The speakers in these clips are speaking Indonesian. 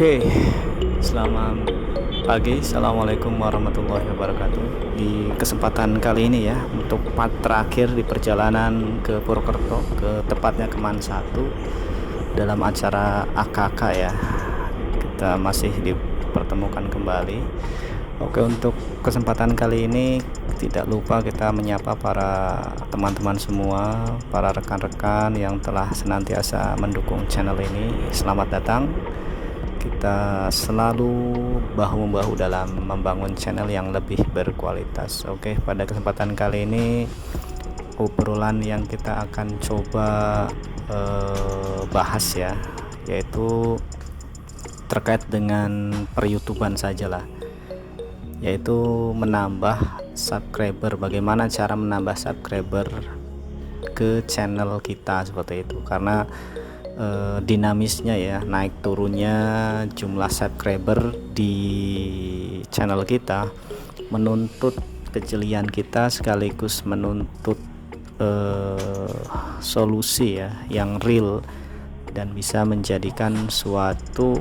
Oke, selamat pagi. Assalamualaikum warahmatullahi wabarakatuh. Di kesempatan kali ini ya, untuk part terakhir di perjalanan ke Purwokerto, tepatnya ke Man 1 dalam acara AKK ya. Kita masih dipertemukan kembali. Oke, untuk kesempatan kali ini tidak lupa kita menyapa para teman-teman semua, para rekan-rekan yang telah senantiasa mendukung channel ini. Selamat datang. Kita selalu bahu-membahu dalam membangun channel yang lebih berkualitas. Oke, pada kesempatan kali ini obrolan yang kita akan coba bahas ya, yaitu terkait dengan per-YouTuban sajalah, yaitu menambah subscriber. Bagaimana cara menambah subscriber ke channel kita seperti itu, karena dinamisnya ya, naik turunnya jumlah subscriber di channel kita menuntut kejelian kita, sekaligus menuntut solusi ya yang real dan bisa menjadikan suatu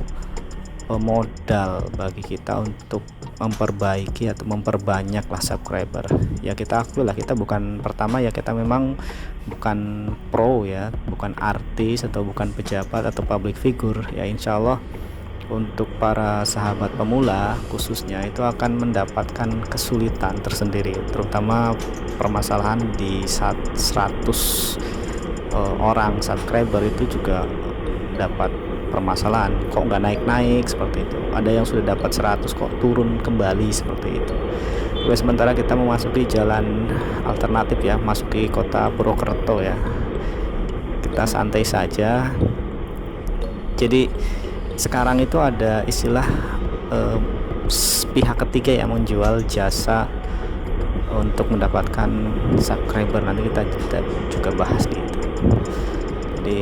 modal bagi kita untuk memperbaiki atau memperbanyaklah subscriber. Ya kita akui lah, kita bukan pertama ya, kita memang bukan pro ya, bukan artis atau bukan pejabat atau public figure ya. Insya Allah untuk para sahabat pemula khususnya itu akan mendapatkan kesulitan tersendiri, terutama permasalahan di 100 orang subscriber itu juga dapat permasalahan, kok nggak naik-naik seperti itu. Ada yang sudah dapat 100 kok turun kembali seperti itu. Oke, sementara kita memasuki jalan alternatif ya, masuki kota Purwokerto ya, kita santai saja. Jadi sekarang itu ada istilah pihak ketiga yang menjual jasa untuk mendapatkan subscriber. Nanti kita juga bahas gitu. Jadi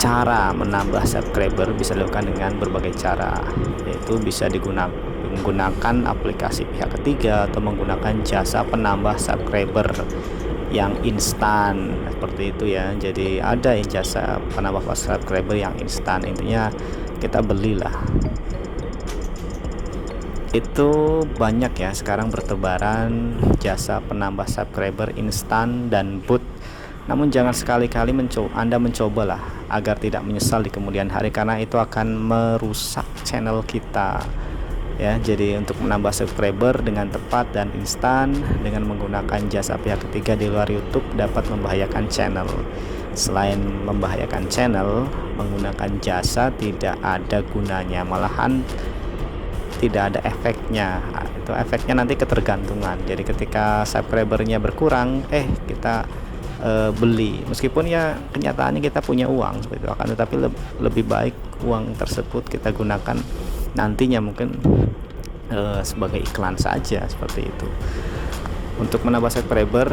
cara menambah subscriber bisa dilakukan dengan berbagai cara, yaitu bisa menggunakan aplikasi pihak ketiga atau menggunakan jasa penambah subscriber yang instan seperti itu ya. Jadi ada jasa penambah subscriber yang instan, intinya kita belilah. Itu banyak ya sekarang bertebaran jasa penambah subscriber instan dan bot. Namun jangan sekali-kali Anda mencobalah agar tidak menyesal di kemudian hari, karena itu akan merusak channel kita ya. Jadi untuk menambah subscriber dengan tepat dan instan dengan menggunakan jasa pihak ketiga di luar YouTube dapat membahayakan channel. Selain membahayakan channel, menggunakan jasa tidak ada gunanya, malahan tidak ada efeknya. Itu efeknya nanti ketergantungan. Jadi ketika subscribernya berkurang, kita beli, meskipun ya kenyataannya kita punya uang seperti itu, akan tetapi lebih baik uang tersebut kita gunakan nantinya mungkin sebagai iklan saja seperti itu. Untuk menambah subscriber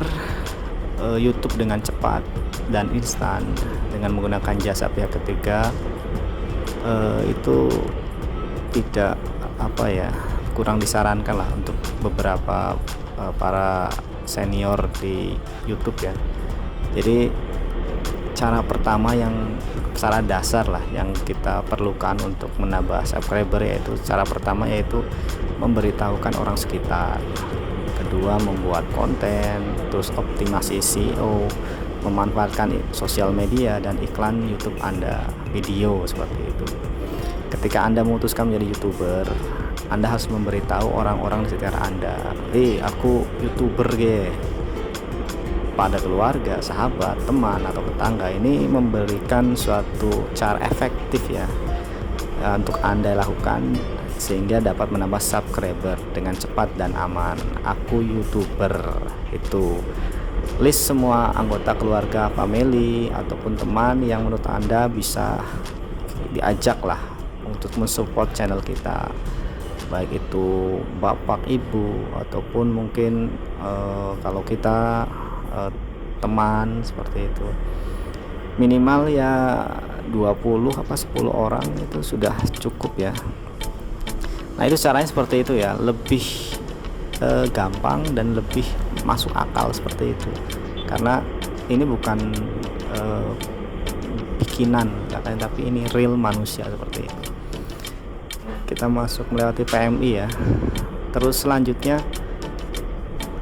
YouTube dengan cepat dan instan dengan menggunakan jasa pihak ketiga itu tidak kurang disarankan lah untuk beberapa para senior di YouTube ya. Jadi cara pertama, yang cara dasar lah yang kita perlukan untuk menambah subscriber, yaitu cara pertama yaitu memberitahukan orang sekitar. Kedua, membuat konten, terus optimasi SEO, memanfaatkan sosial media dan iklan YouTube Anda, video seperti itu. Ketika Anda memutuskan menjadi YouTuber, Anda harus memberitahu orang-orang di sekitar Anda, aku YouTuber pada keluarga, sahabat, teman atau tetangga. Ini memberikan suatu cara efektif ya untuk Anda lakukan sehingga dapat menambah subscriber dengan cepat dan aman. Aku YouTuber, itu list semua anggota keluarga, family ataupun teman yang menurut Anda bisa diajak lah untuk mensupport channel kita, baik itu bapak, ibu, ataupun mungkin kalau kita teman seperti itu, minimal ya 20 10 orang itu sudah cukup ya. Nah itu caranya seperti itu ya, lebih gampang dan lebih masuk akal seperti itu, karena ini bukan bikinan katanya, tapi ini real manusia seperti itu. kita masuk melewati PMI ya. Terus selanjutnya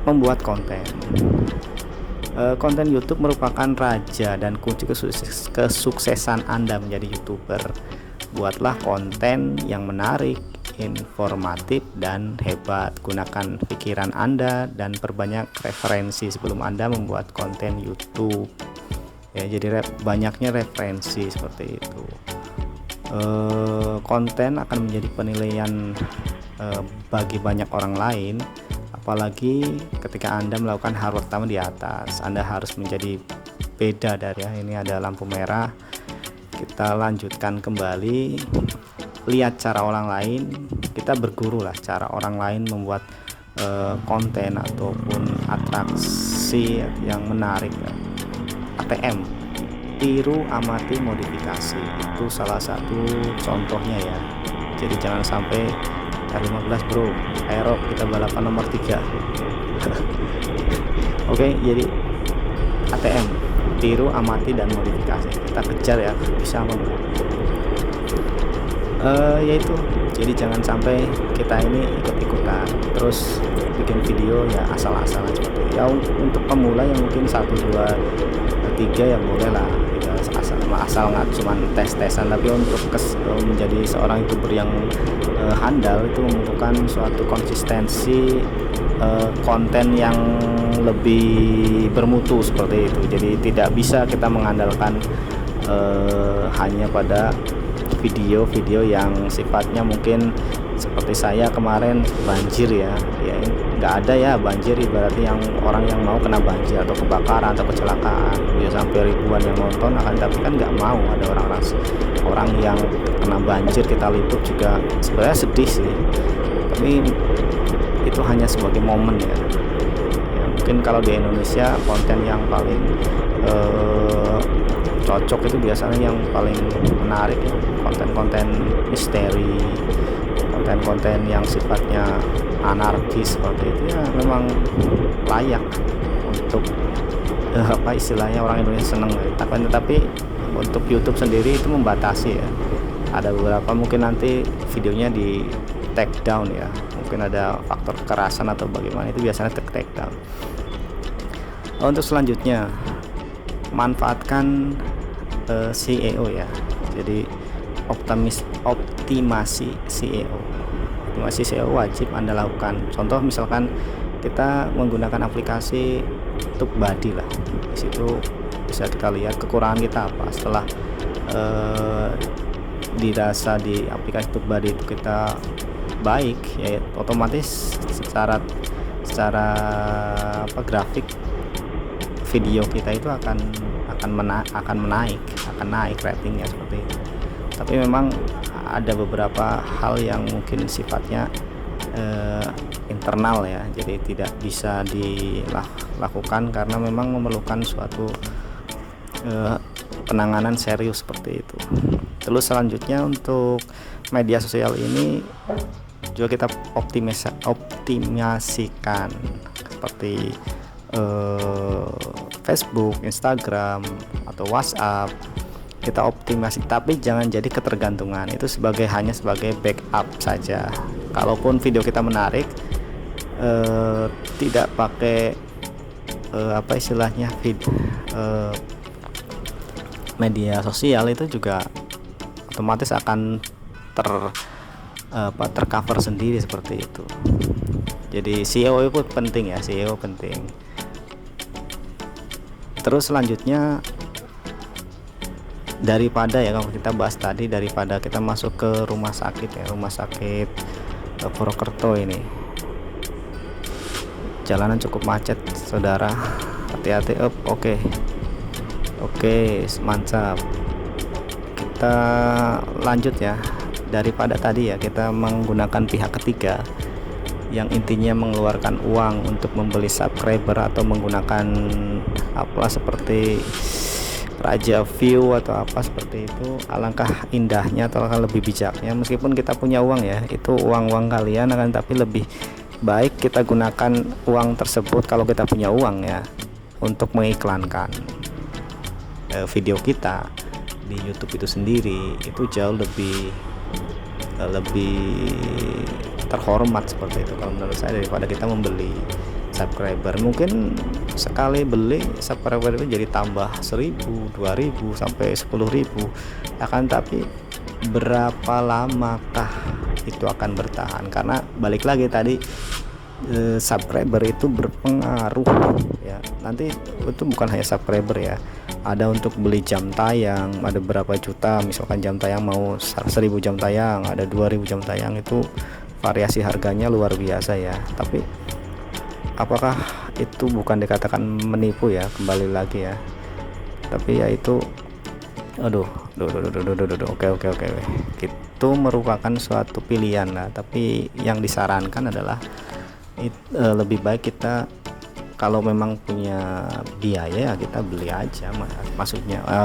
membuat konten. Konten YouTube merupakan raja dan kunci kesuksesan Anda menjadi YouTuber. Buatlah konten yang menarik, informatif, dan hebat. Gunakan pikiran Anda dan perbanyak referensi sebelum Anda membuat konten YouTube. Ya, jadi banyaknya referensi seperti itu. Konten akan menjadi penilaian bagi banyak orang lain. Apalagi ketika Anda melakukan hal pertama di atas, Anda harus menjadi beda dari ini ada lampu merah. Kita lanjutkan kembali, lihat cara orang lain, kita berguru lah cara orang lain membuat konten ataupun atraksi yang menarik ya. ATM, tiru, amati, modifikasi, itu salah satu contohnya ya. Jadi jangan sampai R15 bro, aero kita balapan nomor 3. Oke, jadi ATM, tiru, amati, dan modifikasi, kita kejar ya, bisa yaitu jadi jangan sampai kita ini ikut-ikutan terus bikin video ya asal-asalan seperti itu. Ya untuk pemula yang mungkin 1, 2, 3 ya boleh lah, asal nggak cuma tes-tesan, tapi untuk menjadi seorang YouTuber yang handal itu membutuhkan suatu konsistensi konten yang lebih bermutu seperti itu. Jadi tidak bisa kita mengandalkan hanya pada video-video yang sifatnya mungkin seperti saya kemarin banjir ya nggak ada ya banjir, ibaratnya yang orang yang mau kena banjir atau kebakaran atau kecelakaan ya sampai ribuan yang nonton, akan tapi kan nggak mau ada orang yang kena banjir kita liput juga. Sebenarnya sedih sih, tapi itu hanya sebagai momen ya. Mungkin kalau di Indonesia konten yang paling cocok itu biasanya yang paling menarik ya, konten-konten misteri, konten-konten yang sifatnya anarkis seperti itu ya, memang layak untuk apa istilahnya orang Indonesia seneng ya. Tapi untuk YouTube sendiri itu membatasi ya, ada beberapa mungkin nanti videonya di take down ya, mungkin ada faktor kekerasan atau bagaimana, itu biasanya take down. Untuk selanjutnya manfaatkan SEO ya, jadi optimasi SEO. Optimasi SEO wajib Anda lakukan. Contoh misalkan kita menggunakan aplikasi TubeBuddy lah, di situ bisa kita lihat kekurangan kita apa. Setelah dirasa di aplikasi TubeBuddy itu kita baik ya, otomatis secara grafik video kita itu akan naik ratingnya seperti itu. Tapi memang ada beberapa hal yang mungkin sifatnya internal ya, jadi tidak bisa dilakukan karena memang memerlukan suatu penanganan serius seperti itu. Terus selanjutnya untuk media sosial ini juga kita optimasikan seperti Facebook, Instagram, atau WhatsApp, kita optimasi, tapi jangan jadi ketergantungan. Itu hanya sebagai backup saja. Kalaupun video kita menarik, tidak pakai apa istilahnya media sosial, itu juga otomatis akan tercover sendiri seperti itu. Jadi SEO itu penting ya, SEO penting. Terus selanjutnya daripada ya, kalau kita bahas tadi, daripada kita masuk ke rumah sakit ya, rumah sakit Purwokerto ini jalanan cukup macet saudara, hati-hati. Oke, mantap. Kita lanjut ya. Daripada tadi ya kita menggunakan pihak ketiga yang intinya mengeluarkan uang untuk membeli subscriber atau menggunakan apa seperti raja view atau apa seperti itu, alangkah indahnya atau alangkah lebih bijaknya, meskipun kita punya uang ya, itu uang kalian, akan tapi lebih baik kita gunakan uang tersebut kalau kita punya uang ya, untuk mengiklankan video kita di YouTube itu sendiri. Itu jauh lebih lebih terhormat seperti itu kalau menurut saya, daripada kita membeli subscriber. Mungkin sekali beli subscriber itu jadi tambah 1000, 2000 sampai 10.000, akan tapi berapa lamakah itu akan bertahan? Karena balik lagi tadi, subscriber itu berpengaruh ya. Nanti itu bukan hanya subscriber ya, ada untuk beli jam tayang, ada berapa juta, misalkan jam tayang mau 1000 jam tayang, ada 2000 jam tayang, itu variasi harganya luar biasa ya. Tapi apakah itu bukan dikatakan menipu ya, kembali lagi ya. Tapi ya itu oke, itu merupakan suatu pilihan lah. Tapi yang disarankan adalah lebih baik kita kalau memang punya biaya ya kita beli aja,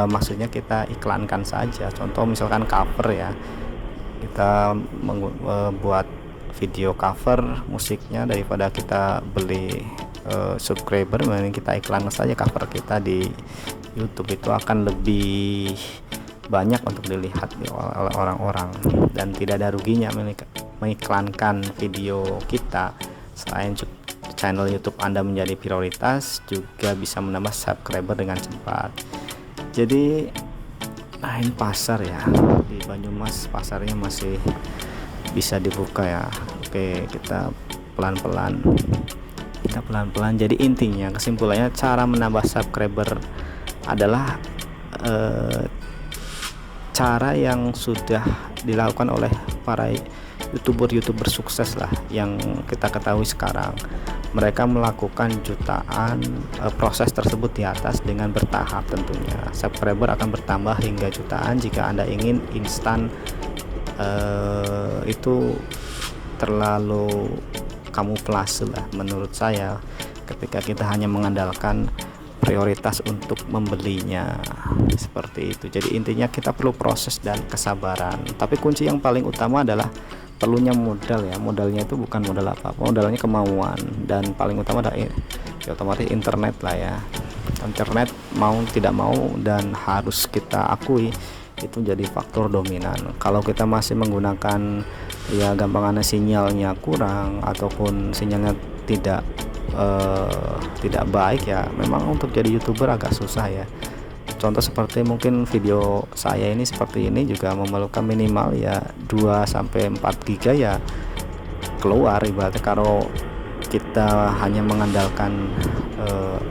maksudnya kita iklankan saja. Contoh misalkan cover ya, kita buat video cover musiknya, daripada kita beli subscriber, mending kita iklan saja cover kita di YouTube. Itu akan lebih banyak untuk dilihat oleh orang-orang, dan tidak ada ruginya mengiklankan video kita. Selain channel YouTube Anda menjadi prioritas, juga bisa menambah subscriber dengan cepat. Jadi ini pasar ya, di Banyumas pasarnya masih bisa dibuka ya. Oke, kita pelan-pelan. Jadi intinya, kesimpulannya, cara menambah subscriber adalah cara yang sudah dilakukan oleh para youtuber sukses lah yang kita ketahui sekarang. Mereka melakukan jutaan, proses tersebut di atas dengan bertahap tentunya. Subscriber akan bertambah hingga jutaan. Jika Anda ingin instan, itu terlalu kamuflase lah menurut saya, ketika kita hanya mengandalkan prioritas untuk membelinya seperti itu. Jadi intinya kita perlu proses dan kesabaran. Tapi kunci yang paling utama adalah perlunya modal ya. Modalnya itu bukan modal apa-apa, modalnya kemauan, dan paling utama adalah ya otomatis internet lah ya. Internet mau tidak mau dan harus kita akui itu jadi faktor dominan. Kalau kita masih menggunakan ya gampangannya sinyalnya kurang ataupun sinyalnya tidak baik ya, memang untuk jadi YouTuber agak susah ya. Contoh seperti mungkin video saya ini seperti ini juga memerlukan minimal ya 2-4 giga ya keluar. Ibaratnya kalau kita hanya mengandalkan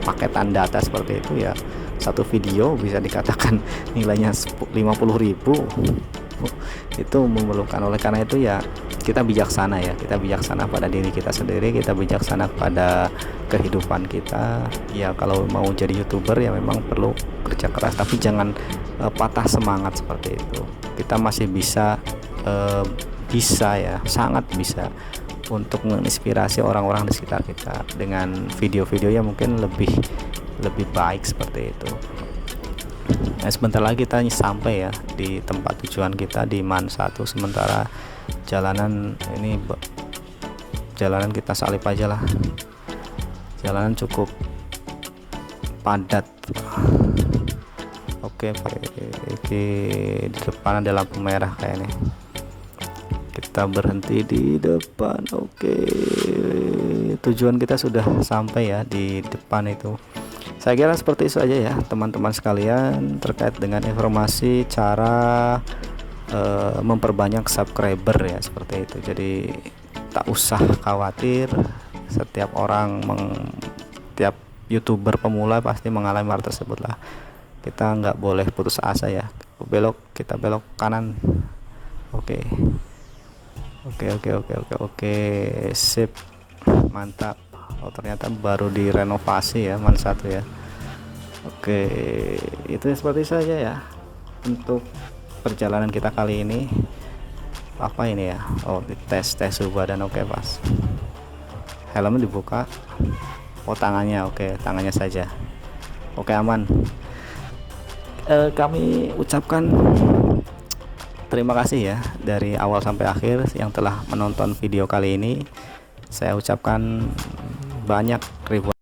paketan data seperti itu ya, satu video bisa dikatakan nilainya 50.000 itu memerlukan. Oleh karena itu ya kita bijaksana ya, kita bijaksana pada diri kita sendiri, kita bijaksana pada kehidupan kita ya. Kalau mau jadi YouTuber ya memang perlu kerja keras, tapi jangan patah semangat seperti itu. Kita masih bisa ya, sangat bisa untuk menginspirasi orang-orang di sekitar kita dengan video-video yang mungkin lebih baik seperti itu. Nah, sebentar lagi kita sampai ya di tempat tujuan kita di MAN 1. Sementara jalanan kita salip aja lah, jalanan cukup padat. Oke, di depan ada lampu merah kayaknya, kita berhenti di depan. Oke, tujuan kita sudah sampai ya di depan itu. Saya kira seperti itu aja ya teman-teman sekalian terkait dengan informasi cara memperbanyak subscriber ya, seperti itu. Jadi tak usah khawatir, setiap YouTuber pemula pasti mengalami hal tersebut lah. Kita nggak boleh putus asa ya. Kita belok kanan. Oke, sip, mantap. Oh, ternyata baru direnovasi ya MAN 1 ya. Oke, itu seperti saja ya untuk perjalanan kita kali ini. Apa ini ya? Oh, tes suhu badan. Oke, pas. Helmnya dibuka. Oh, tangannya. Oke, tangannya saja. Oke, aman. Kami ucapkan terima kasih ya dari awal sampai akhir yang telah menonton video kali ini. Saya ucapkan banyak ribuan